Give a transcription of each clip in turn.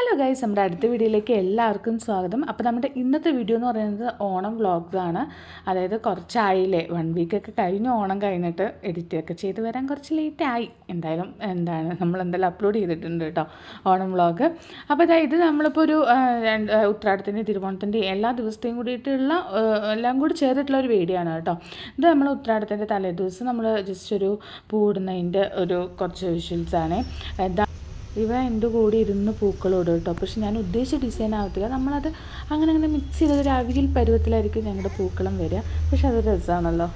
Hello guys, നമ്മുടെ അടുത്ത വീഡിയോയിലേക്ക് എല്ലാവർക്കും സ്വാഗതം. അപ്പോൾ നമ്മുടെ ഇന്നത്തെ വീഡിയോ എന്ന് പറയുന്നത് ഓണം വ്ളോഗ്സാണ്. അതായത് കുറച്ചായില്ലേ, 1 വീക്കൊക്കെ കഴിഞ്ഞ് ഓണം കഴിഞ്ഞിട്ട് എഡിറ്റൊക്കെ ചെയ്ത് വരാൻ കുറച്ച് ലേറ്റായി. എന്തായാലും നമ്മളെന്തായാലും അപ്ലോഡ് ചെയ്തിട്ടുണ്ട് കേട്ടോ ഓണം വ്ളോഗ്. അപ്പോൾ ഇത് നമ്മളിപ്പോൾ ഒരു ഉത്രാടത്തിൻ്റെ തിരുവോണത്തിൻ്റെ എല്ലാ ദിവസത്തെയും കൂടിയിട്ടുള്ള എല്ലാം കൂടി ചേർത്തിട്ടുള്ള ഒരു വീഡിയോ ആണ് കേട്ടോ. ഇത് നമ്മൾ ഉത്രാടത്തിൻ്റെ തലേദിവസം നമ്മൾ ജസ്റ്റ് ഒരു പൂടുന്നതിൻ്റെ ഒരു കുറച്ച് വിഷ്വൽസാണ്. ഇവ എൻ്റെ കൂടെ ഇരുന്ന് പൂക്കളോടും കേട്ടോ. പക്ഷെ ഞാൻ ഉദ്ദേശിച്ച ഡിസൈൻ ആവത്തില്ല, നമ്മളത് അങ്ങനെ മിക്സ് ചെയ്തൊരു അവിയൽ പരുവത്തിലായിരിക്കും ഞങ്ങളുടെ പൂക്കളം വരിക. പക്ഷെ അത് രസമാണല്ലോ.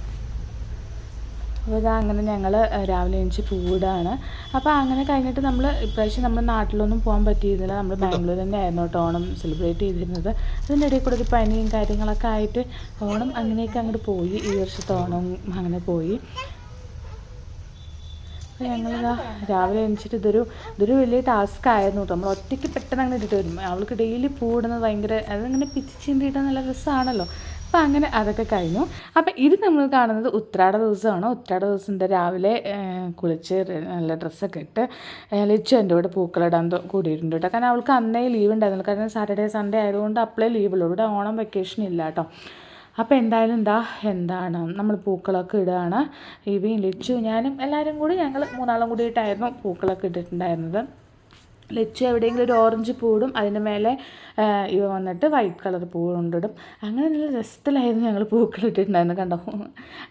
അപ്പോൾ അങ്ങനെ ഞങ്ങൾ രാവിലെ എണീച്ച് പൂവിടാണ്. അപ്പോൾ അങ്ങനെ കഴിഞ്ഞിട്ട് ഇപ്രാവശ്യം നമ്മുടെ നാട്ടിലൊന്നും പോകാൻ പറ്റിയിരുന്നില്ല. നമ്മൾ ബാംഗ്ലൂർ തന്നെ ആയിരുന്നു കേട്ടോ ഓണം സെലിബ്രേറ്റ് ചെയ്തിരുന്നത്. അതിൻ്റെ ഇടയിൽ കൂടെ ഒരു പനിയും കാര്യങ്ങളൊക്കെ ആയിട്ട് ഓണം അങ്ങനെയൊക്കെ അങ്ങോട്ട് പോയി. ഈ വർഷത്തെ ഓണം അങ്ങനെ പോയി. അപ്പോൾ ഞങ്ങളിതാ രാവിലെ എണീച്ചിട്ട് ഇതൊരു വലിയ ടാസ്ക് ആയിരുന്നു കേട്ടോ. നമ്മൾ ഒറ്റയ്ക്ക് പെട്ടെന്ന് അങ്ങനെ ഇട്ടിട്ട് വരും. അവൾക്ക് ഡെയിലി പൂടുന്നത് ഭയങ്കര അതങ്ങനെ പിച്ചിച്ചിണ്ടിട്ട് നല്ല രസമാണല്ലോ. അപ്പോൾ അങ്ങനെ അതൊക്കെ കഴിഞ്ഞു. അപ്പോൾ ഇത് നമ്മൾ കാണുന്നത് ഉത്രാട ദിവസമാണ്. ഉത്രാട ദിവസം രാവിലെ കുളിച്ച് നല്ല ഡ്രസ്സൊക്കെ ഇട്ട് ലച്ചു എൻ്റെ കൂടെ പൂക്കളിടാൻ കൂടിയിട്ടുണ്ട് കേട്ടോ. കാരണം അവൾക്ക് അന്നേ ലീവ് ഉണ്ടായിരുന്നില്ല. കാരണം സാറ്റർഡേ സൺഡേ ആയതുകൊണ്ട് അപ്പോഴേ ലീവുള്ളൂ. ഇവിടെ ഓണം വെക്കേഷൻ ഇല്ല കേട്ടോ. അപ്പോൾ എന്തായാലും നമ്മൾ പൂക്കളൊക്കെ ഇടുകയാണ്. ഇവയും ലച്ചു ഞാനും എല്ലാവരും കൂടി ഞങ്ങൾ 3 കൂടിയിട്ടായിരുന്നു പൂക്കളൊക്കെ ഇട്ടിട്ടുണ്ടായിരുന്നത്. ലച്ചു എവിടെയെങ്കിലും ഒരു ഓറഞ്ച് പൂവിടും, അതിൻ്റെ മേലെ ഇവ വന്നിട്ട് വൈറ്റ് കളർ പൂ കൊണ്ടിടും. അങ്ങനെ നല്ല രസത്തിലായിരുന്നു ഞങ്ങൾ പൂക്കളിട്ടിട്ടുണ്ടായിരുന്നു കണ്ടോ.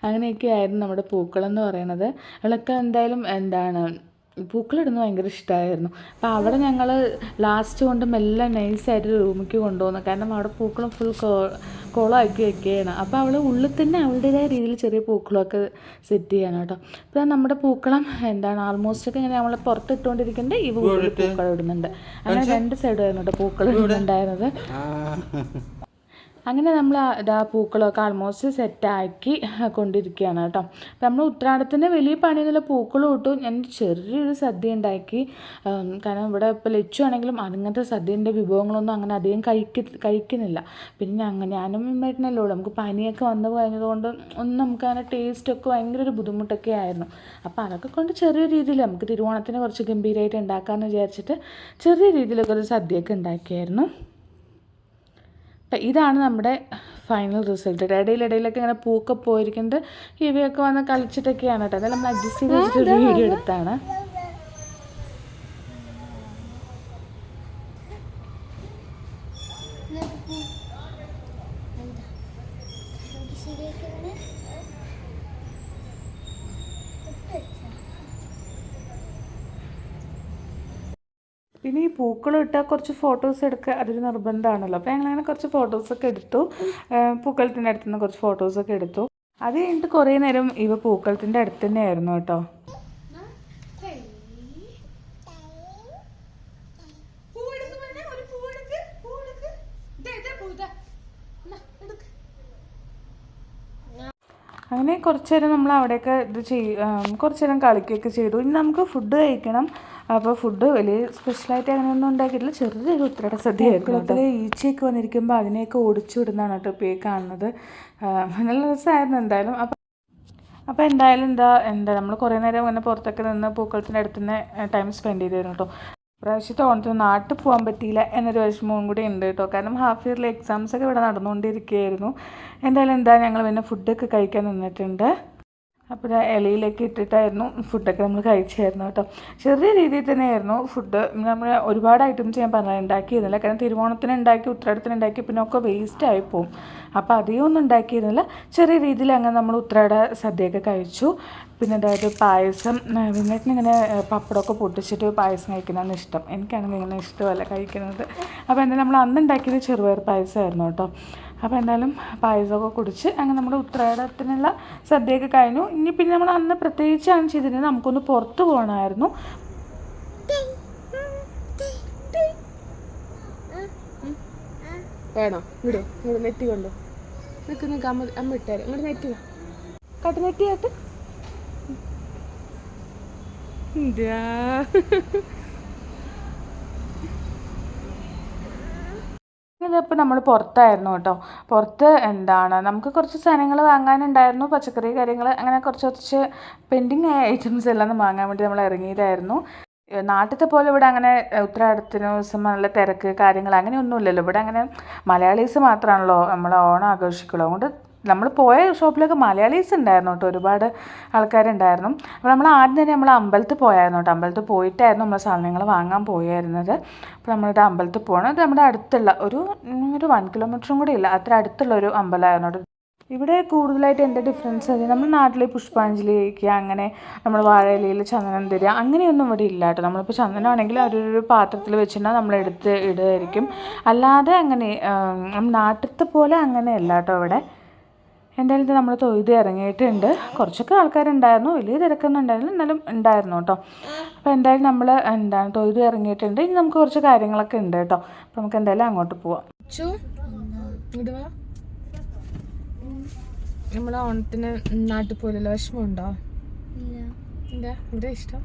അങ്ങനെയൊക്കെ ആയിരുന്നു നമ്മുടെ പൂക്കളെന്ന് പറയുന്നത്. അവളൊക്കെ എന്തായാലും പൂക്കളിടുന്നത് ഭയങ്കര ഇഷ്ടമായിരുന്നു. അപ്പോൾ അവിടെ ഞങ്ങൾ ലാസ്റ്റ് കൊണ്ട് മെല്ലെ നൈസായിട്ട് റൂമിലേക്ക് കൊണ്ടുപോകുന്നു. കാരണം അവിടെ പൂക്കളം ഫുൾ കോളമാക്കി വെക്കുകയാണ്. അപ്പോൾ അവൾ ഉള്ളിൽ തന്നെ അവളുടേതായ രീതിയിൽ ചെറിയ പൂക്കളമൊക്കെ സെറ്റ് ചെയ്യണം കേട്ടോ. അപ്പോൾ നമ്മുടെ പൂക്കളം ആൾമോസ്റ്റ് ഒക്കെ ഇങ്ങനെ നമ്മൾ പുറത്തിട്ടുകൊണ്ടിരിക്കേണ്ട ഈ ഉള്ളിൽ പൂക്കളം ഇടുന്നുണ്ട്. അങ്ങനെ 2 സൈഡായിരുന്നു കേട്ടോ പൂക്കളം ഇടുന്നുണ്ടായിരുന്നത്. അങ്ങനെ നമ്മൾ പൂക്കളമൊക്കെ ആൾമോസ്റ്റ് സെറ്റാക്കി കൊണ്ടിരിക്കുകയാണ് കേട്ടോ. അപ്പം നമ്മൾ ഉത്രാടത്തിന് വലിയ പണിയൊന്നുമില്ല, പൂക്കളും ഇട്ടു. ഞാൻ ചെറിയൊരു സദ്യ ഉണ്ടാക്കി. കാരണം ഇവിടെ ഇപ്പോൾ ലച്ചു ആണെങ്കിലും അങ്ങനത്തെ സദ്യൻ്റെ വിഭവങ്ങളൊന്നും അങ്ങനെ അധികം കഴിക്കുന്നില്ല. പിന്നെ ഞാനും ഇമ്മേട്ടനല്ലേ ഉള്ളൂ. നമുക്ക് പനിയൊക്കെ വന്നു കഴിഞ്ഞതുകൊണ്ട് നമുക്ക് അങ്ങനെ ടേസ്റ്റൊക്കെ ഭയങ്കര ഒരു ബുദ്ധിമുട്ടൊക്കെ ആയിരുന്നു. അപ്പോൾ അതൊക്കെ കൊണ്ട് ചെറിയ രീതിയിൽ നമുക്ക് തിരുവോണത്തിന് കുറച്ച് ഗംഭീരമായിട്ട് ഉണ്ടാക്കാമെന്ന് വിചാരിച്ചിട്ട് ചെറിയ രീതിയിലൊക്കെ ഒരു സദ്യയൊക്കെ ഉണ്ടാക്കിയായിരുന്നു. ഇതാണ് നമ്മുടെ ഫൈനൽ റിസൾട്ട്. ഇടയിലൊക്കെ ഇങ്ങനെ പൂക്കെ പോയിരിക്കുന്നത് ഇവയൊക്കെ വന്ന് കളിച്ചിട്ടൊക്കെയാണ് കേട്ടോ. അതെല്ലാം നമ്മൾ അഡ്ജസ്റ്റ് ചെയ്ത് വെച്ചിട്ടൊരു വീഡിയോ എടുത്താണ്. പിന്നെ ഈ പൂക്കൾ ഇട്ടാൽ കുറച്ച് ഫോട്ടോസ് എടുക്കുക അതൊരു നിർബന്ധമാണല്ലോ. അപ്പോൾ ഞങ്ങളങ്ങനെ കുറച്ച് ഫോട്ടോസൊക്കെ എടുത്തു. പൂക്കളത്തിൻ്റെ അടുത്ത് നിന്ന് കുറച്ച് ഫോട്ടോസൊക്കെ എടുത്തു. അത് കഴിഞ്ഞിട്ട് കുറേ നേരം ഇവ പൂക്കളത്തിൻ്റെ അടുത്ത് തന്നെയായിരുന്നു കേട്ടോ. അങ്ങനെ കുറച്ച് നേരം നമ്മൾ അവിടെയൊക്കെ കുറച്ച് നേരം കളിക്കുകയൊക്കെ ചെയ്തു. ഇനി നമുക്ക് ഫുഡ് കഴിക്കണം. അപ്പോൾ ഫുഡ് വലിയ സ്പെഷ്യലായിട്ട് അങ്ങനെയൊന്നും ഉണ്ടാക്കിയിട്ടില്ല. ചെറിയൊരു ഉത്രാട സദ്യയായിരുന്നു. അതിൽ ഈച്ചയൊക്കെ വന്നിരിക്കുമ്പോൾ അതിനെയൊക്കെ ഓടിച്ചു വിടുന്നതാണ് കേട്ടോ ഇപ്പോൾ ഈ കാണുന്നത്. നല്ല രസമായിരുന്നു എന്തായാലും. അപ്പോൾ എന്തായാലും നമ്മൾ കുറേ നേരം അങ്ങനെ പുറത്തൊക്കെ നിന്ന് പൂക്കളത്തിൻ്റെ അടുത്ത് തന്നെ ടൈം സ്പെൻഡ് ചെയ്തിരുന്നു കേട്ടോ. പ്രാവശ്യത്തെ ഓണത്തിന് നാട്ടിൽ പോകാൻ പറ്റിയില്ല എന്നൊരു വിഷമവും കൂടി ഉണ്ട് കേട്ടോ. കാരണം ഹാഫ് ഇയർലി എക്സാംസൊക്കെ ഇവിടെ നടന്നുകൊണ്ടിരിക്കുകയായിരുന്നു. എന്തായാലും ഞങ്ങൾ പിന്നെ ഫുഡൊക്കെ കഴിക്കാൻ നിന്നിട്ടുണ്ട്. അപ്പോൾ ഇലയിലേക്ക് ഇട്ടിട്ടായിരുന്നു ഫുഡൊക്കെ നമ്മൾ കഴിച്ചായിരുന്നു കേട്ടോ. ചെറിയ രീതിയിൽ തന്നെയായിരുന്നു ഫുഡ്. നമ്മൾ ഒരുപാട് ഐറ്റംസ് ഞാൻ ഉണ്ടാക്കിയിരുന്നില്ല. കാരണം തിരുവോണത്തിന് ഉണ്ടാക്കി, ഉത്രാടത്തിന് ഉണ്ടാക്കി, പിന്നെ ഒക്കെ വേസ്റ്റ് ആയിപ്പോവും. അപ്പോൾ അധികം ഒന്നും ഉണ്ടാക്കിയിരുന്നില്ല. ചെറിയ രീതിയിൽ അങ്ങനെ നമ്മൾ ഉത്രാട സദ്യയൊക്കെ കഴിച്ചു. പിന്നെ അതായത് പായസം, ഇങ്ങനെ പപ്പടമൊക്കെ പൊട്ടിച്ചിട്ട് പായസം കഴിക്കുന്നതാണ് ഇഷ്ടം. എനിക്കാണെങ്കിൽ ഇങ്ങനെ ഇഷ്ടമല്ല കഴിക്കുന്നത്. അപ്പോൾ എന്തായാലും നമ്മൾ അന്ന് ഉണ്ടാക്കിയത് ചെറുപയർ പായസമായിരുന്നു കേട്ടോ. അപ്പോൾ എന്തായാലും പായസമൊക്കെ കുടിച്ച് അങ്ങനെ നമ്മുടെ ഉത്രാടത്തിനുള്ള സദ്യയൊക്കെ കഴിഞ്ഞു. ഇനി പിന്നെ നമ്മൾ അന്ന് പ്രത്യേകിച്ചാണ് ചെയ്തിരുന്നത്, നമുക്കൊന്ന് പുറത്ത് പോകണമായിരുന്നു. വേണോ വിടോ? ഇങ്ങോട്ട് നെറ്റി കൊണ്ടോ നിൽക്ക് അമ്മ ഇട്ടാര് ഇങ്ങോട്ട് നെറ്റി കട്ട് നെറ്റി കാട്ട്. ഇതിപ്പോൾ നമ്മൾ പുറത്തായിരുന്നു കേട്ടോ. പുറത്ത് നമുക്ക് കുറച്ച് സാധനങ്ങൾ വാങ്ങാനുണ്ടായിരുന്നു, പച്ചക്കറി കാര്യങ്ങൾ, അങ്ങനെ കുറച്ച് പെൻഡിങ് ആയ ഐറ്റംസ് എല്ലാം വാങ്ങാൻ വേണ്ടി നമ്മൾ ഇറങ്ങിയതായിരുന്നു. നാട്ടിലത്തെ പോലെ ഇവിടെ അങ്ങനെ ഉത്രാടത്തിന് ദിവസം നല്ല തിരക്ക് കാര്യങ്ങൾ അങ്ങനെയൊന്നുമില്ലല്ലോ. ഇവിടെ അങ്ങനെ മലയാളീസ് മാത്രമാണല്ലോ നമ്മൾ ഓണം ആഘോഷിക്കുള്ളൂ. അതുകൊണ്ട് നമ്മൾ പോയ ഷോപ്പിലൊക്കെ മലയാളീസ് ഉണ്ടായിരുന്നു കേട്ടോ, ഒരുപാട് ആൾക്കാരുണ്ടായിരുന്നു. അപ്പോൾ നമ്മൾ ആദ്യം തന്നെ നമ്മൾ അമ്പലത്തിൽ പോയായിരുന്നു കേട്ടോ. അമ്പലത്തിൽ പോയിട്ടായിരുന്നു നമ്മൾ സാധനങ്ങൾ വാങ്ങാൻ പോയായിരുന്നത്. അപ്പോൾ നമ്മളിത് അമ്പലത്തിൽ പോകണം. ഇത് നമ്മുടെ അടുത്തുള്ള ഒരു 1 കിലോമീറ്ററും കൂടി ഇല്ല, അത്ര അടുത്തുള്ളൊരു അമ്പലമായിരുന്നു കേട്ടോ. ഇവിടെ കൂടുതലായിട്ട് എന്താ ഡിഫറൻസ് അത്, നമ്മുടെ നാട്ടിൽ പുഷ്പാഞ്ജലി കഴിക്കുക, അങ്ങനെ നമ്മൾ വാഴയിലയിൽ ചന്ദനം തരിക, അങ്ങനെയൊന്നും ഇവിടെ ഇല്ല കേട്ടോ. നമ്മളിപ്പോൾ ചന്ദനമാണെങ്കിൽ ഒരു പാത്രത്തിൽ വെച്ചിട്ടുണ്ടെങ്കിൽ നമ്മളെടുത്ത് ഇടുമായിരിക്കും. അല്ലാതെ അങ്ങനെ നാട്ടിലത്തെ പോലെ അങ്ങനെയല്ല കേട്ടോ ഇവിടെ. എന്തായാലും ഇത് നമ്മൾ തൊഴുത് ഇറങ്ങിയിട്ടുണ്ട്. കുറച്ചൊക്കെ ആൾക്കാരുണ്ടായിരുന്നു, വലിയ തിരക്കൊന്നും ഉണ്ടായിരുന്നില്ല, എന്നാലും ഉണ്ടായിരുന്നു കേട്ടോ. അപ്പോൾ എന്തായാലും നമ്മൾ തൊഴുത് ഇറങ്ങിയിട്ടുണ്ട്. ഇനി നമുക്ക് കുറച്ച് കാര്യങ്ങളൊക്കെ ഉണ്ട് കേട്ടോ. അപ്പോൾ നമുക്ക് എന്തായാലും അങ്ങോട്ട് പോവാം. നമ്മളെ ഓണത്തിന് നാട്ടിൽ പോലല്ലോ, വിഷമമുണ്ടോ? എന്താ ഇവിടെ ഇഷ്ടം?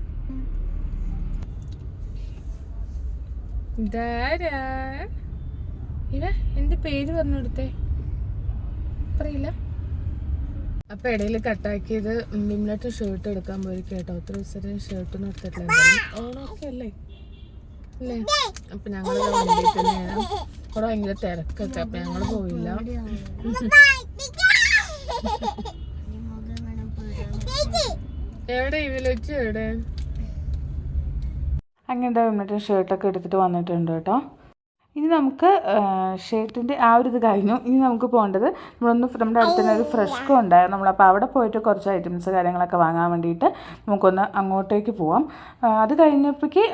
ഇതാരാ ഇവ? എന്റെ പേര് പറഞ്ഞു കൊടുത്തേ, പറയില്ല. അപ്പൊ ഇടയിൽ കട്ടാക്കിയത് മിമ്മിലായിട്ട് ഷർട്ട് എടുക്കാൻ പോയി കേട്ടോ. ഒത്തിരി ദിവസത്തിന് ഷർട്ടൊന്നും എടുത്തിട്ടില്ല. ഓണമൊക്കെ അല്ലേ അല്ലേ? അപ്പൊ ഞങ്ങള് വണ്ടിയിൽ തന്നെയാണ്. അവിടെ ഭയങ്കര തിരക്കൊക്കെ, അപ്പൊ ഞങ്ങള് പോയില്ല. എവിടെ ഇവലൊച്ച എവിടെ? അങ്ങനത്തെ വന്നിട്ട് ഷർട്ടൊക്കെ എടുത്തിട്ട് വന്നിട്ടുണ്ട് കേട്ടോ. ഇനി നമുക്ക് ഷർട്ടിൻ്റെ ആ ഒരു ഇത് കഴിഞ്ഞു. ഇനി നമുക്ക് പോകേണ്ടത് നമ്മുടെ അടുത്ത് തന്നെ ഒരു ഫ്രഷ്കോ ഉണ്ടായിരുന്നു. നമ്മളപ്പോൾ അവിടെ പോയിട്ട് കുറച്ച് ഐറ്റംസ് കാര്യങ്ങളൊക്കെ വാങ്ങാൻ വേണ്ടിയിട്ട് നമുക്കൊന്ന് അങ്ങോട്ടേക്ക് പോവാം. അത് കഴിഞ്ഞപ്പോഴേക്ക്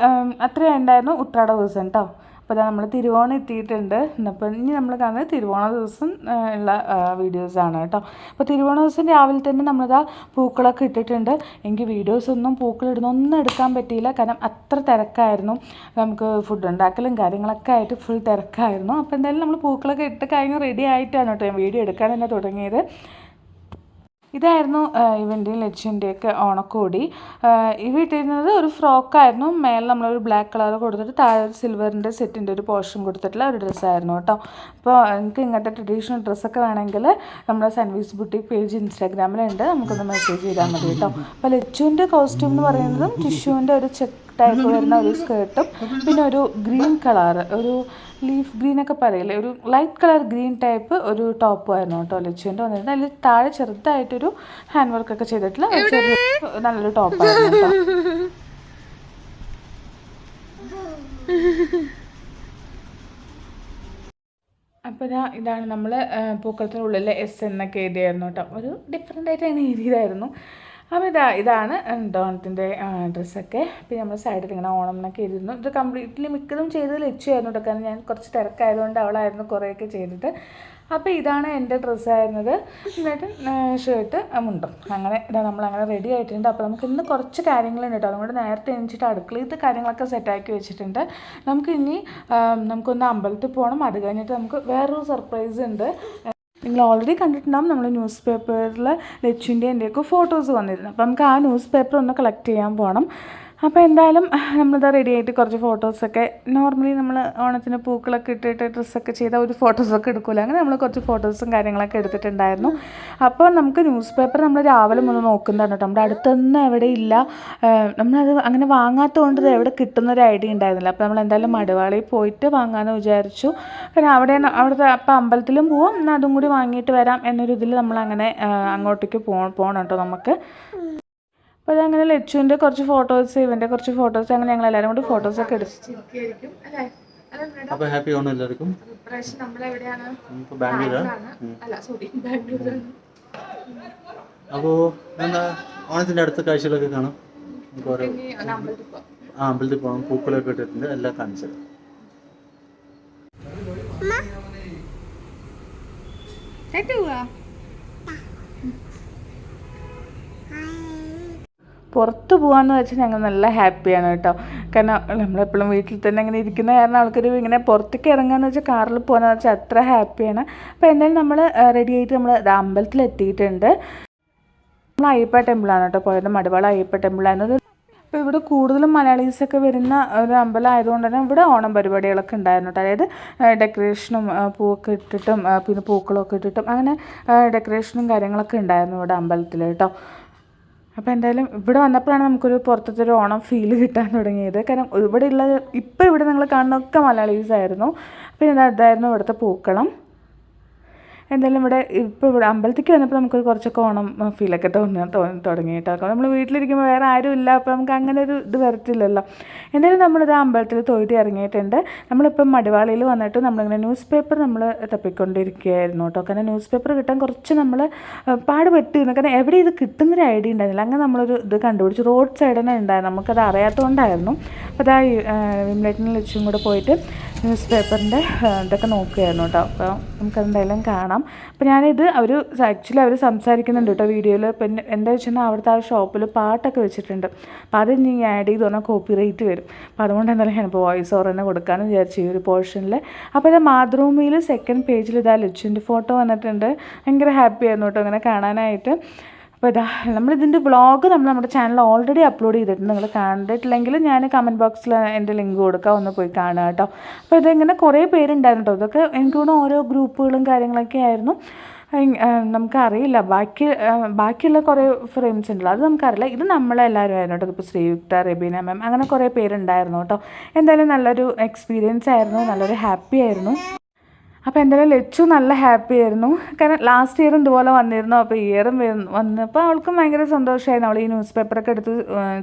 അത്രയും ഉണ്ടായിരുന്നു ഉത്രാട ദിവസം കേട്ടോ. അപ്പോൾ നമ്മൾ തിരുവോണം എത്തിയിട്ടുണ്ട്. അപ്പോൾ ഇനി നമ്മൾ കാണുന്നത് തിരുവോണ ദിവസം ഉള്ള വീഡിയോസാണ് കേട്ടോ. അപ്പോൾ തിരുവോണ ദിവസം രാവിലെ തന്നെ നമ്മളിതാ പൂക്കളൊക്കെ ഇട്ടിട്ടുണ്ട്. എനിക്ക് വീഡിയോസൊന്നും പൂക്കളിടുന്നൊന്നും എടുക്കാൻ പറ്റിയില്ല, കാരണം അത്ര തിരക്കായിരുന്നു. നമുക്ക് ഫുഡ് ഉണ്ടാക്കലും കാര്യങ്ങളൊക്കെ ആയിട്ട് ഫുൾ തിരക്കായിരുന്നു. അപ്പോൾ എന്തായാലും നമ്മൾ പൂക്കളൊക്കെ ഇട്ട് കഴിഞ്ഞ് റെഡി ആയിട്ടാണ് കേട്ടോ ഞാൻ വീഡിയോ എടുക്കാൻ തന്നെ തുടങ്ങിയത്. ഇതായിരുന്നു ഇവൻ്റെയും ലച്ചുവിൻ്റെയൊക്കെ ഓണക്കോടി. ഇവ ഇട്ടിരുന്നത് ഒരു ഫ്രോക്കായിരുന്നു. മേലെ നമ്മളൊരു ബ്ലാക്ക് കളർ കൊടുത്തിട്ട് താഴെ ഒരു സിൽവറിൻ്റെ സെറ്റിൻ്റെ ഒരു പോർഷൻ കൊടുത്തിട്ടുള്ള ഒരു ഡ്രസ്സായിരുന്നു കേട്ടോ. അപ്പോൾ എനിക്ക് ഇങ്ങനത്തെ ട്രഡീഷണൽ ഡ്രസ്സൊക്കെ വേണമെങ്കിൽ നമ്മുടെ സൺവീസ് ബുട്ടീക്ക് പേജ് ഇൻസ്റ്റാഗ്രാമിലുണ്ട്, നമുക്കൊന്ന് മെസ്സേജ് ചെയ്താൽ മതി കേട്ടോ. അപ്പോൾ ലച്ചുവിൻ്റെ കോസ്റ്റ്യൂം എന്ന് പറയുന്നതും ടിഷ്യൂവിൻ്റെ ഒരു ചെക്ക് ടൈപ്പ് വരുന്ന ഒരു സ്കേർട്ടും പിന്നെ ഒരു ഗ്രീൻ കളർ, ഒരു ലീഫ് ഗ്രീൻ ഒക്കെ പറയില്ലേ, ഒരു ലൈറ്റ് കളർ ഗ്രീൻ ടൈപ്പ് ഒരു ടോപ്പായിരുന്നു കേട്ടോ ലച്ചുവിൻ്റെ വന്നിരുന്നത്. അതിൽ താഴെ ചെറുതായിട്ടൊരു ഹാൻഡ് വർക്കൊക്കെ ചെയ്തിട്ടുള്ള നല്ലൊരു ടോപ്പായിരുന്നു കേട്ടോ. അപ്പോൾ ഇതാണ് നമ്മൾ പൂക്കളത്തിനുള്ളിൽ എസ് എന്നൊക്കെ എഴുതിയായിരുന്നു കേട്ടോ. ഒരു ഡിഫറെൻ്റ് ആയിട്ട് അങ്ങനെ എഴുതിയതായിരുന്നു. അപ്പോൾ ഇതാണ് ഓണത്തിൻ്റെ ഡ്രസ്സൊക്കെ. പിന്നെ നമ്മൾ സൈഡിൽ ഇങ്ങനെ ഓണം എന്നൊക്കെ എഴുതിയിരുന്നു. ഇത് കംപ്ലീറ്റ്ലി മിക്കതും ചെയ്തത് ലച്ചുവായിരുന്നു കേട്ടോ, കാരണം ഞാൻ കുറച്ച് തിരക്കായതുകൊണ്ട് അവളായിരുന്നു കുറേയൊക്കെ ചെയ്തിട്ട്. അപ്പോൾ ഇതാണ് എൻ്റെ ഡ്രസ്സായിരുന്നത്. എന്നിട്ട് ഷർട്ട് മുണ്ടും അങ്ങനെ നമ്മളങ്ങനെ റെഡി ആയിട്ടുണ്ട്. അപ്പോൾ നമുക്ക് ഇന്ന് കുറച്ച് കാര്യങ്ങളുണ്ട് കേട്ടോ. അതുകൊണ്ട് നേരത്തെ എണീച്ചിട്ട് അടുക്കളയിലത്തെ കാര്യങ്ങളൊക്കെ സെറ്റാക്കി വെച്ചിട്ടുണ്ട്. നമുക്കൊന്ന് അമ്പലത്തിൽ പോകണം. അത് കഴിഞ്ഞിട്ട് നമുക്ക് വേറൊരു സർപ്രൈസ് ഉണ്ട്. നിങ്ങൾ ഓൾറെഡി കണ്ടിട്ടുണ്ടാകും, നമ്മൾ ന്യൂസ് പേപ്പറിൽ ലച്ചുവിൻ്റെ എൻ്റെയൊക്കെ ഫോട്ടോസ് വന്നിരുന്നു. അപ്പോൾ നമുക്ക് ആ ന്യൂസ് പേപ്പർ ഒന്ന് കളക്ട് ചെയ്യാൻ പോകണം. അപ്പോൾ എന്തായാലും നമ്മളിതാ റെഡി ആയിട്ട് കുറച്ച് ഫോട്ടോസൊക്കെ, നോർമലി നമ്മൾ ഓണത്തിന് പൂക്കളൊക്കെ ഇട്ടിട്ട് ഡ്രസ്സൊക്കെ ചെയ്ത ഒരു ഫോട്ടോസൊക്കെ എടുക്കില്ല, അങ്ങനെ നമ്മൾ കുറച്ച് ഫോട്ടോസും കാര്യങ്ങളൊക്കെ എടുത്തിട്ടുണ്ടായിരുന്നു. അപ്പോൾ നമുക്ക് ന്യൂസ് പേപ്പർ നമ്മൾ രാവിലെ മുതൽ നോക്കുന്നതാണ് കേട്ടോ. നമ്മുടെ അടുത്തൊന്നും എവിടെ ഇല്ല, നമ്മളത് അങ്ങനെ വാങ്ങാത്തതുകൊണ്ട് ഇത് എവിടെ കിട്ടുന്നൊരു ഐഡിയ ഉണ്ടായിരുന്നില്ല. അപ്പോൾ നമ്മൾ എന്തായാലും മടുവാളിയിൽ പോയിട്ട് വാങ്ങാമെന്ന് വിചാരിച്ചു. കാരണം അവിടുത്തെ അപ്പോൾ അമ്പലത്തിലും പോവാം, എന്നാൽ അതും കൂടി വാങ്ങിയിട്ട് വരാം എന്നൊരു ഇതിൽ നമ്മളങ്ങനെ അങ്ങോട്ടേക്ക് പോകണം കേട്ടോ നമുക്ക്. അപ്പോൾ അതങ്ങനെ ലച്ചുവിൻ്റെ കുറച്ച് ഫോട്ടോസ്, ഇവൻ്റെ കുറച്ച് ഫോട്ടോസ്, അങ്ങനെ ഞങ്ങൾ എല്ലാവരും കൂടി ഫോട്ടോസൊക്കെ എടുത്തിരിക്കും അല്ലേ. അപ്പോൾ ഹാപ്പി ഓണം എല്ലാവർക്കും. അപ്പോൾ എന്താ ഓണത്തിൻ്റെ അടുത്ത കാഴ്ചകളൊക്കെ കാണാം. നമുക്ക് ഓരോ അമ്പലത്തിൽ പോകണം, പൂക്കളൊക്കെ ഇട്ടിട്ടുണ്ട്, എല്ലാം കാണിച്ചത്. പുറത്ത് പോകാമെന്ന് വെച്ചാൽ ഞങ്ങൾ നല്ല ഹാപ്പിയാണ് കേട്ടോ. കാരണം നമ്മളെപ്പോഴും വീട്ടിൽ തന്നെ അങ്ങനെ ഇരിക്കുന്ന കാരണം ആൾക്കൊരു ഇങ്ങനെ പുറത്തേക്ക് ഇറങ്ങുകയെന്ന് വെച്ചാൽ കാറിൽ പോകുകയെന്ന് വെച്ചാൽ അത്ര ഹാപ്പിയാണ്. അപ്പോൾ എന്തായാലും നമ്മൾ റെഡി ആയിട്ട് നമ്മൾ അമ്പലത്തിലെത്തിയിട്ടുണ്ട്. നമ്മൾ അയ്യപ്പ ടെമ്പിളാണ് കേട്ടോ പോയത്, മടിവാള അയ്യപ്പ ടെമ്പിളായിരുന്നത്. അപ്പോൾ ഇവിടെ കൂടുതലും മലയാളീസൊക്കെ വരുന്ന ഒരു അമ്പലം ആയതുകൊണ്ട് തന്നെ ഇവിടെ ഓണം പരിപാടികളൊക്കെ ഉണ്ടായിരുന്നു കേട്ടോ. അതായത് ഡെക്കറേഷനും പൂവൊക്കെ ഇട്ടിട്ടും പിന്നെ പൂക്കളൊക്കെ ഇട്ടിട്ടും അങ്ങനെ ഡെക്കറേഷനും കാര്യങ്ങളൊക്കെ ഉണ്ടായിരുന്നു ഇവിടെ അമ്പലത്തിൽ കേട്ടോ. അപ്പോൾ എന്തായാലും ഇവിടെ വന്നപ്പോഴാണ് നമുക്കൊരു പുറത്തത്തെ ഒരു ഓണം ഫീൽ കിട്ടാൻ തുടങ്ങിയത്. കാരണം ഇവിടെയുള്ള ഇപ്പോൾ ഇവിടെ നിങ്ങൾ കാണുന്നതൊക്കെ മലയാളീസായിരുന്നു. അപ്പോൾ അതായിരുന്നു ഇവിടുത്തെ പൂക്കളം. എന്തായാലും ഇവിടെ അമ്പലത്തിലേക്ക് വന്നപ്പോൾ നമുക്കൊരു കുറച്ചൊക്കെ ഓണം ഫീലൊക്കെ തോന്നി തുടങ്ങി കേട്ടോ. അപ്പോൾ നമ്മൾ വീട്ടിലിരിക്കുമ്പോൾ വേറെ ആരും ഇല്ല, അപ്പോൾ നമുക്ക് അങ്ങനെ ഒരു ഇത് വരത്തില്ലല്ലോ. എന്തായാലും നമ്മളിത് അമ്പലത്തിൽ തൊഴുതി ഇറങ്ങിയിട്ടുണ്ട്. നമ്മളിപ്പം മടിവാളിയിൽ വന്നിട്ട് നമ്മളിങ്ങനെ ന്യൂസ് പേപ്പർ നമ്മൾ തപ്പിക്കൊണ്ടിരിക്കുകയായിരുന്നു കേട്ടോ. കാരണം ന്യൂസ് പേപ്പർ കിട്ടാൻ കുറച്ച് നമ്മൾ പാടുപെട്ടിരുന്നു. കാരണം എവിടെ ഇത് കിട്ടുന്നൊരു ഐഡിയ ഉണ്ടായിരുന്നില്ല. അങ്ങനെ നമ്മളൊരു ഇത് കണ്ടുപിടിച്ചു. റോഡ് സൈഡ് തന്നെ ഉണ്ടായിരുന്നു, നമുക്കത് അറിയാത്തതുകൊണ്ടായിരുന്നു. അപ്പോൾ അതാ വിംലേറ്റിനും ലച്ചും കൂടെ പോയിട്ട് ന്യൂസ് പേപ്പറിൻ്റെ ഇതൊക്കെ നോക്കുകയായിരുന്നു കേട്ടോ. അപ്പോൾ നമുക്കെന്തായാലും കാണാം. അപ്പോൾ ഞാനിത് ആക്ച്വലി അവർ സംസാരിക്കുന്നുണ്ട് കേട്ടോ വീഡിയോയിൽ. പിന്നെ എന്താ വെച്ചാൽ അവിടുത്തെ ആ ഷോപ്പിൽ പാട്ടൊക്കെ വെച്ചിട്ടുണ്ട്. അപ്പോൾ അത് ഇനി ആഡ് ചെയ്ത് പറഞ്ഞാൽ കോപ്പി റേറ്റ് വരും. അപ്പോൾ അതുകൊണ്ട് എന്തായാലും ഞാനിപ്പോൾ വോയിസ് ഓവർ തന്നെ കൊടുക്കാമെന്ന് വിചാരിച്ചു ഈ ഒരു പോർഷനിൽ. അപ്പോൾ ഇത് മാതൃഭൂമിയിൽ സെക്കൻഡ് പേജിൽ ഇതാ ലച്ചുവിൻ്റെ ഫോട്ടോ വന്നിട്ടുണ്ട്. ഭയങ്കര ഹാപ്പി ആയിരുന്നു കേട്ടോ അങ്ങനെ കാണാനായിട്ട്. അപ്പോൾ ഇതാ നമ്മളിതിൻ്റെ വ്ളോഗ് നമ്മുടെ ചാനൽ ഓൾറെഡി അപ്ലോഡ് ചെയ്തിട്ടുണ്ട്. നിങ്ങൾ കണ്ടിട്ടില്ലെങ്കിൽ ഞാൻ കമൻറ്റ് ബോക്സിൽ എൻ്റെ ലിങ്ക് കൊടുക്കാം, ഒന്ന് പോയി കാണുക കേട്ടോ. അപ്പോൾ ഇതിങ്ങനെ കുറേ പേരുണ്ടായിരുന്നു കേട്ടോ. ഇതൊക്കെ എനിക്ക് തോന്നുന്നു ഓരോ ഗ്രൂപ്പുകളും കാര്യങ്ങളൊക്കെ ആയിരുന്നു. നമുക്കറിയില്ല ബാക്കിയുള്ള കുറേ ഫ്രെയിംസ് ഉണ്ടല്ലോ, അത് നമുക്കറിയില്ല. ഇത് നമ്മളെല്ലാവരും ആയിരുന്നു കേട്ടോ. ഇപ്പോൾ ശ്രീയുക്ത, റെബീന മാം, അങ്ങനെ കുറേ പേരുണ്ടായിരുന്നു കേട്ടോ. എന്തായാലും നല്ലൊരു എക്സ്പീരിയൻസ് ആയിരുന്നു, നല്ലൊരു ഹാപ്പി ആയിരുന്നു. അപ്പോൾ എന്തായാലും ലച്ചു നല്ല ഹാപ്പി ആയിരുന്നു. കാരണം ലാസ്റ്റ് ഇയറും ഇതുപോലെ വന്നിരുന്നു. അപ്പോൾ ഈ ഇയറും വന്നപ്പോൾ അവൾക്കും ഭയങ്കര സന്തോഷമായിരുന്നു. അവൾ ഈ ന്യൂസ് പേപ്പറൊക്കെ എടുത്ത്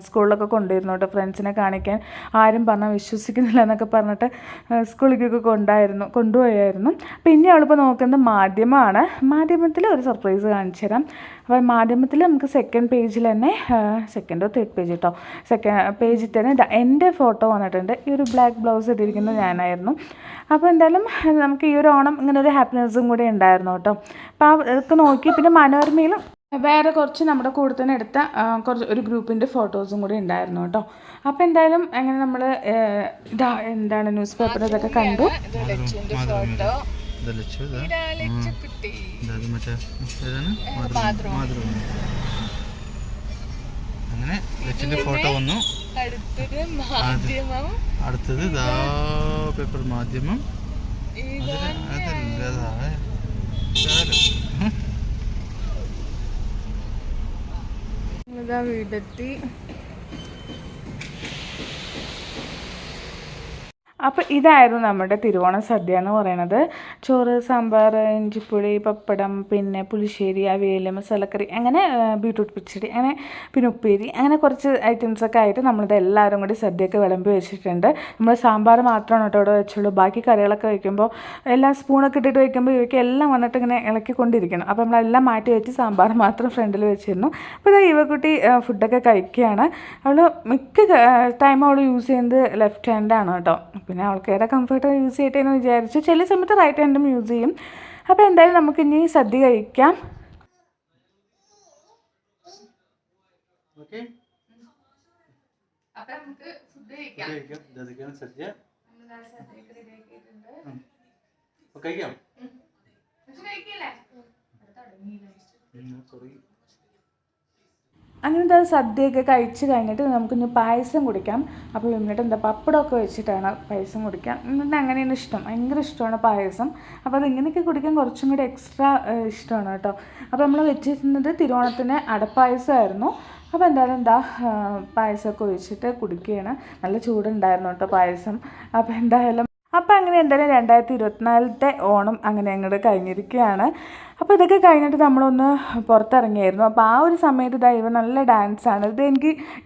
സ്കൂളിലൊക്കെ കൊണ്ടുവരുന്നു കേട്ടോ, ഫ്രണ്ട്സിനെ കാണിക്കാൻ. ആരും പറഞ്ഞാൽ വിശ്വസിക്കുന്നില്ല എന്നൊക്കെ പറഞ്ഞിട്ട് സ്കൂളിലേക്കൊക്കെ കൊണ്ടുപോയായിരുന്നു. പിന്നെ അവളിപ്പോൾ നോക്കുന്നത് മാധ്യമമാണ്. മാധ്യമത്തിൽ ഒരു സർപ്രൈസ് കാണിച്ചു തരാം. അപ്പോൾ മാധ്യമത്തിൽ നമുക്ക് സെക്കൻഡ് പേജിൽ തന്നെ, സെക്കൻഡോ തേർഡ് പേജ് കേട്ടോ, സെക്കൻഡ് പേജിൽ തന്നെ എൻ്റെ ഫോട്ടോ വന്നിട്ടുണ്ട്. ഈ ഒരു ബ്ലാക്ക് ബ്ലൗസ് ഇട്ടിരിക്കുന്നത് ഞാനായിരുന്നു. അപ്പോൾ എന്തായാലും നമുക്ക് ഈ ഒരു ഓണം ഇങ്ങനെ ഒരു ഹാപ്പിനെസ്സും കൂടി ഉണ്ടായിരുന്നു കേട്ടോ. അപ്പോൾ അതൊക്കെ നോക്കി. പിന്നെ മനോരമയിലും വേറെ കുറച്ച് നമ്മുടെ കൂടെ തന്നെ എടുത്ത ഒരു ഗ്രൂപ്പിൻ്റെ ഫോട്ടോസും കൂടി ഉണ്ടായിരുന്നു കേട്ടോ. അപ്പോൾ എന്തായാലും അങ്ങനെ നമ്മൾ എന്താണ് ന്യൂസ് പേപ്പർ ഇതൊക്കെ കണ്ടു. അങ്ങനെ ലച്ചിന്റെ ഫോട്ടോ വന്നു. അടുത്തത് പേപ്പർ മാധ്യമം. വീടെത്തി. അപ്പോൾ ഇതായിരുന്നു നമ്മുടെ തിരുവോണ സദ്യ എന്ന് പറയുന്നത്. ചോറ്, സാമ്പാർ, ഇഞ്ചിപ്പുളി, പപ്പടം, പിന്നെ പുളിശ്ശേരി, അവിയൽ, മസാലക്കറി, അങ്ങനെ ബീട്രൂട്ട് പച്ചടി, അങ്ങനെ പിന്നെ ഉപ്പേരി, അങ്ങനെ കുറച്ച് ഐറ്റംസൊക്കെ ആയിട്ട് നമ്മളിത് എല്ലാവരും കൂടി സദ്യയൊക്കെ വിളമ്പി വെച്ചിട്ടുണ്ട്. നമ്മൾ സാമ്പാർ മാത്രമാണ് കേട്ടോ ഇവിടെ വെച്ചുള്ളൂ. ബാക്കി കറികളൊക്കെ വയ്ക്കുമ്പോൾ എല്ലാം സ്പൂണൊക്കെ ഇട്ടിട്ട് വയ്ക്കുമ്പോൾ ഇവയ്ക്ക് എല്ലാം വന്നിട്ട് ഇങ്ങനെ ഇളക്കിക്കൊണ്ടിരിക്കണം. അപ്പോൾ നമ്മളെല്ലാം മാറ്റി വെച്ച് സാമ്പാർ മാത്രം ഫ്രണ്ടിൽ വെച്ചിരുന്നു. അപ്പോൾ ഇതാ ഇവക്കുട്ടി ഫുഡൊക്കെ കഴിക്കുകയാണ്. അവൾ മിക്ക ടൈം അവൾ യൂസ് ചെയ്യുന്നത് ലെഫ്റ്റ് ഹാൻഡാണ് കേട്ടോ. പിന്നെ അവൾക്ക് ഏതാ കംഫർട്ട് യൂസ് ചെയ്യട്ടെ എന്ന് വിചാരിച്ചു. ചില സമയത്ത് റൈറ്റ് ഹാൻഡും യൂസ് ചെയ്യും. അപ്പോൾ എന്തായാലും നമുക്കിനി സദ്യ കഴിക്കാം. അങ്ങനത്തെ സദ്യയൊക്കെ കഴിച്ച് കഴിഞ്ഞിട്ട് നമുക്കിന്ന് പായസം കുടിക്കാം. അപ്പോൾ എന്നിട്ട് പപ്പടമൊക്കെ വെച്ചിട്ടാണ് പായസം കുടിക്കാം. എന്നിട്ട് അങ്ങനെയാണ് ഇഷ്ടം, ഭയങ്കര ഇഷ്ടമാണ് പായസം. അപ്പോൾ അതിങ്ങനെയൊക്കെ കുടിക്കാൻ കുറച്ചും കൂടി എക്സ്ട്രാ ഇഷ്ടമാണ് കേട്ടോ. അപ്പോൾ നമ്മൾ വെച്ചിരുന്നത് തിരുവോണത്തിന് അടപ്പായസമായിരുന്നു. അപ്പോൾ എന്തായാലും പായസമൊക്കെ ഒഴിച്ചിട്ട് കുടിക്കുകയാണ്. നല്ല ചൂടുണ്ടായിരുന്നു കേട്ടോ പായസം. അപ്പോൾ അങ്ങനെ എന്തായാലും 2024 ഓണം അങ്ങനെ അങ്ങോട്ട് കഴിഞ്ഞിരിക്കുകയാണ്. അപ്പോൾ ഇതൊക്കെ കഴിഞ്ഞിട്ട് നമ്മളൊന്ന് പുറത്തിറങ്ങിയായിരുന്നു. അപ്പോൾ ആ ഒരു സമയത്ത് ഇവ നല്ല ഡാൻസാണ്.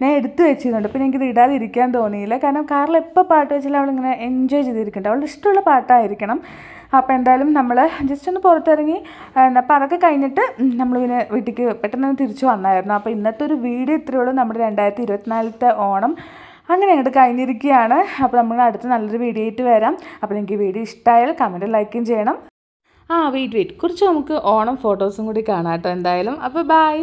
ഞാൻ എടുത്തു വെച്ചിരുന്നുണ്ട്. പിന്നെ എനിക്കിത് ഇടാതിരിക്കാൻ തോന്നിയില്ല. കാരണം കാറിൽ എപ്പോൾ പാട്ട് വെച്ചാലും അവളിങ്ങനെ എൻജോയ് ചെയ്തിരിക്കുന്നുണ്ട്. അവളുടെ ഇഷ്ടമുള്ള പാട്ടായിരിക്കണം. അപ്പോൾ എന്തായാലും നമ്മൾ ജസ്റ്റ് ഒന്ന് പുറത്തിറങ്ങി. അപ്പോൾ അതൊക്കെ കഴിഞ്ഞിട്ട് നമ്മൾ പിന്നെ വീട്ടിലേക്ക് പെട്ടെന്ന് തിരിച്ചു വന്നായിരുന്നു. അപ്പോൾ ഇന്നത്തെ ഒരു വീഡിയോ ഇത്രയേ ഉള്ളൂ. നമ്മുടെ 2024 ഓണം അങ്ങനെ അങ്ങോട്ട് കഴിഞ്ഞിരിക്കുകയാണ്. അപ്പോൾ നമ്മൾ അടുത്ത് നല്ലൊരു വീഡിയോ ആയിട്ട് വരാം. അപ്പോൾ നിങ്ങൾക്ക് വീഡിയോ ഇഷ്ടമായാൽ കമൻറ്റ് ലൈക്കും ചെയ്യണം. വെയിറ്റ് കുറച്ച് നമുക്ക് ഓണം ഫോട്ടോസും കൂടി കാണാം കേട്ടോ എന്തായാലും. അപ്പോൾ ബൈ.